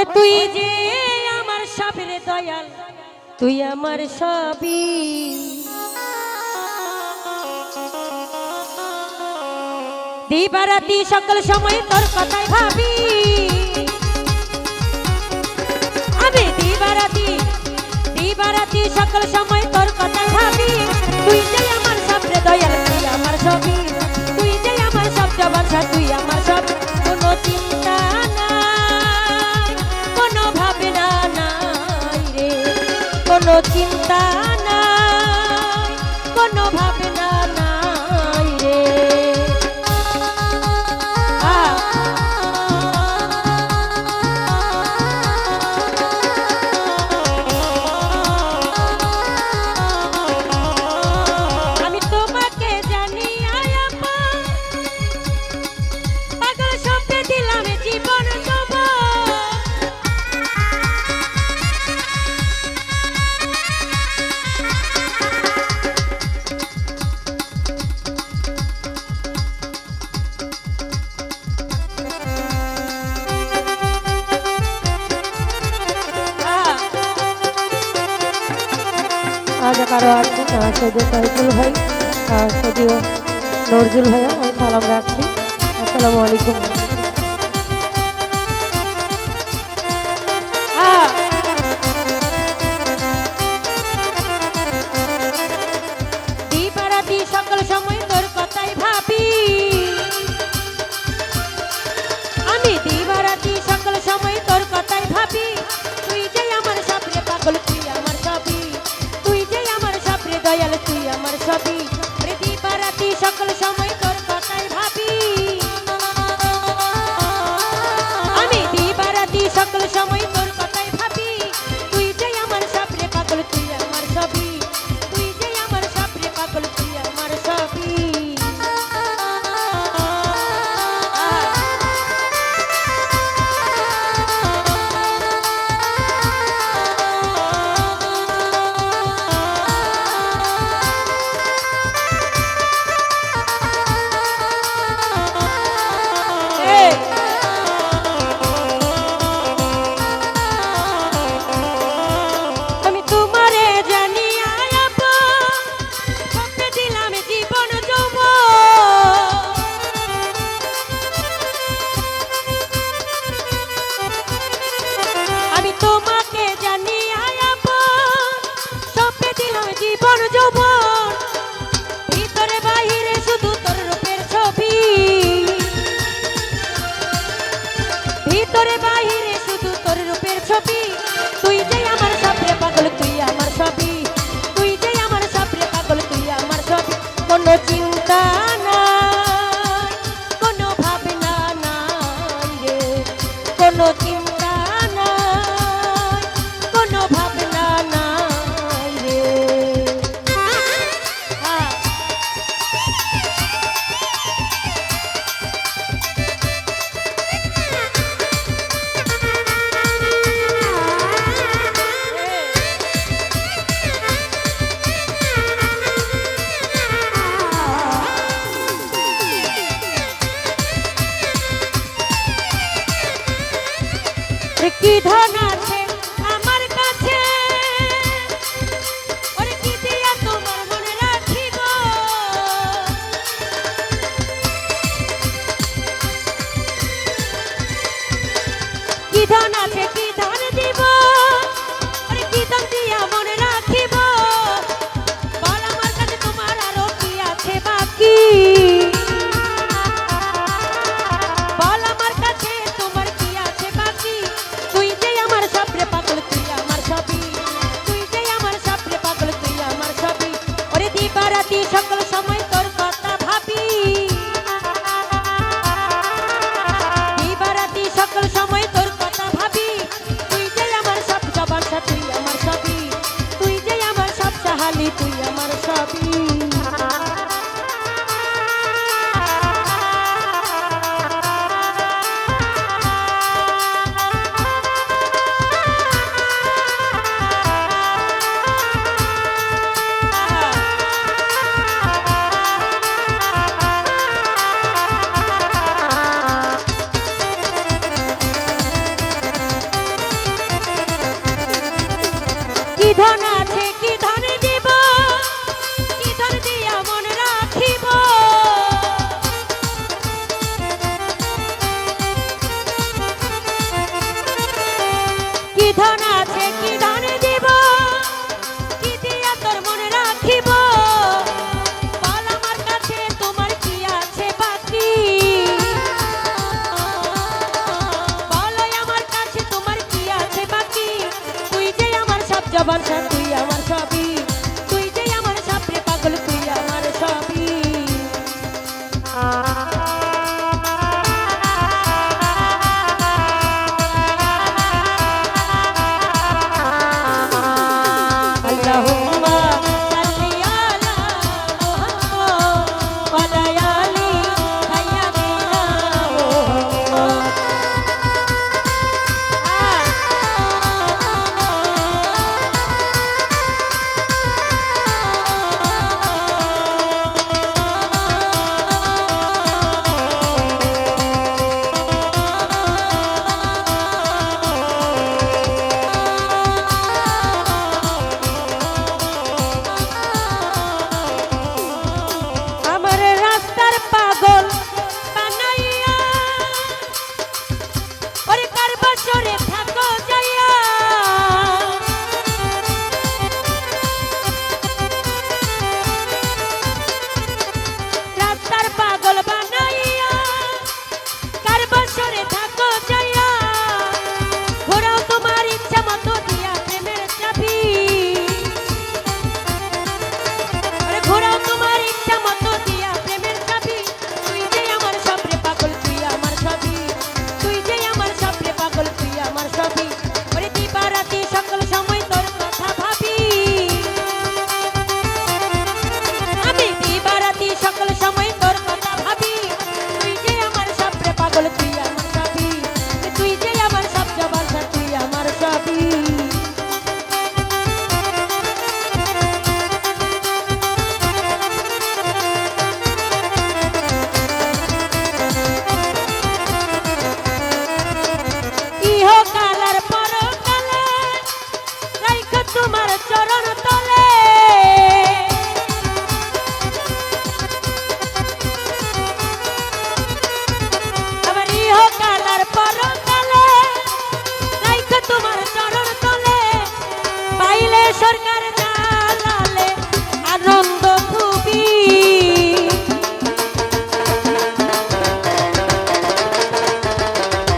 ওরে তুই যে আমার সবের দয়াল, তুই আমার সবই। দিবারাতি সকল সময় তোর কথাই ভাবি, আমি দিবারাতি সকল সময় তোর কথাই ভাবি। তুই যে আমার সবের দয়াল, তুই আমার সবই। তুই যে আমার সবচেয়ে বাদশা, তুই আমার সব। কোনো চিন্তা নাই, কোনো ভাবনা নাই রে, কোনো চিন্তা নাই, কোনো ভাবনা নাই রে। আমি তোমাকে জানি আয়াপা, পাগল স্বপ্নে দিলাম জীবন তোমার। আজ কারো আছেন সৈয়দ সাইফুল ভাই, সৈয়দ নজরুল ভাইয়া, আমি সালাম রাখছি। আসসালামু আলাইকুম। দিবারাতি সকল সময় তোর কথাই ভাবি, আমি দিবারাতি সকল সময় তোর কথাই ভাবি। তুই যে আমার সবরে পাগল, তুই আমার সবই। তুই যে আমার সবরে দয়াল, তুই আমার সবই। দিবারাতি সকল সময় তোর কথাই ভাবি, আমি দিবারাতি সকল সময় তোর কথাই ভাবি। তুই যে আমার সবরে পাগল, তুই আমার সবই। তুই যে আমার সবরে পাগল, তুই আমার সবই। আমি তোমারে জানি আয়াপা, স্বপ্নে দিলাম জীবন যৌবন। আমি তোমাকে জানি আয়াপা, স্বপ্নে দিলাম জীবন যৌবন। ভিতরে বাহিরে শুধু তোর রূপের ছবি, ভিতরে বাহিরে শুধু তোর রূপের ছবি। তুই যে আমার সবরে পাগল, তুই আমার সবই। তুই যে আমার সবরে পাগল, তুই আমার সবই। কোনো চিন্তা নাই, কোনো ভাবনা নাই রে, কোনো চিন্তা নাই, কোনো ভাবনা নাই রে। কি ধন আছে আমার কাছে, ওরে কি দিয়া তোমার মনে রাখিব। কি ধন আছে, কি ধন দিব, ওরে কি ধন দিয়া মনে রাখিব। বল আমার কাছে তোমার আরো কি আছে বাকি, বল আমার কাছে তোমার কি আছে বাকি। তুই যে আমার সবরে পাগল, তুই আমার সবই। তুই যে আমার সবরে পাগল, তুই আমার সবই। ওরে দিবারাতি সকল সময় তোর কথা ভাবি, দিবারাতি সকল সময় তোর কথা ভাবি। তুই যে আমার সব জবানসা, তুই আমার সবই। ভরসা তুই আমার সবই, তুই যে আমার সবরে পাগল তুই আমার সবই। আল্লাহুম্মা সাল্লি আলা মুহাম্মাদ ওয়া আলা আলি সাইয়্যিদিনা মুহাম্মাদ। আমার রাস্তার পাগল বানাইয়া ওরে কার বছরে থাকো যাইয়া, রাস্তার পাগল বানাইয়া কার বছরে থাকো যাইয়া, ঘোরাও তোমার ইচ্ছা মতো দিয়া প্রেমের চাবি, ঘোরাও তোমার ইচ্ছা মতো দিয়া প্রেমের চাবি, তুই যে আমার সবরে পাগল তুই আমার সবই, তুই যে আমার সবরে পাগল তুই আমার সবই। ওরে দিবা রাতি সকল সময় তোর কথা ভাবি, আমি দিবা রাতি সকল সময় তোর কথা ভাবি, তুই যে আমার সবরে পাগল তুই আমার সবই, তুই যে আমার সবচেয়ে ভরসা তুই আমার সবই। ইহকাল আর পরকালে রাইখো তোমার চরণ তলে, আবার ইহকাল আর পরকালে রাইখো তোমার চরণ তলে, পাইলে সরকার জালালে আনন্দ খুবই,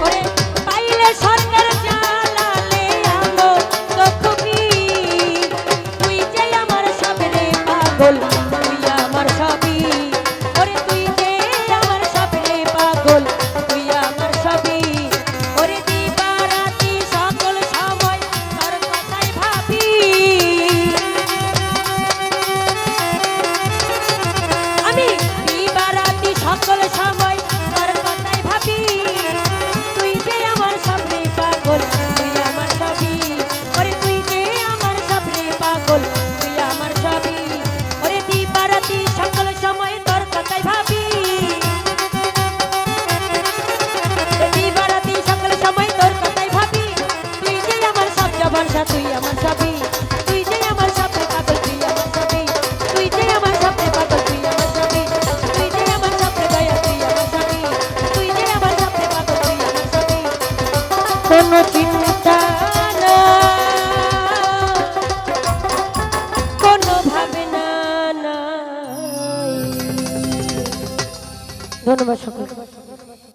ওরে পাইলে সরকার জালালে আনন্দ খুবই, তুই যে আমার সবরে পাগল তুই আমার সবই, ওরে তুই যে আমার সবরে পাগল তুই আমার সবই। ওরে দিবা রাতি সকল সময় তোর কথাই ভাবি, আমি দিবা রাতি সকল সময় তোর কথাই ভাবি, তুই যে আমার সবরে পাগল তুই আমার সবই, ওরে তুই যে আমার সবরে পাগল তুই আমার সবই। ওরে দিবা রাতি সকল সময় তোর কথাই ভাবি, দিবা রাতি সকল সময় তোর কথাই ভাবি, তুই যে আমার সবচেয়ে ভরসা তুই আমার সবই, তুই যে আমার সবরে পাগল তুই আমার সবই, তুই যে আমার সবরে পাগল তুই আমার সবই, তুই যে আমার সবরে দয়া তুই আমার সবই, তুই যে আমার সবরে পাগল তুই আমার সবই। কোনো চিন্তা না কোনো ভাবনা নাই। ধন্যবাদ সকলকে।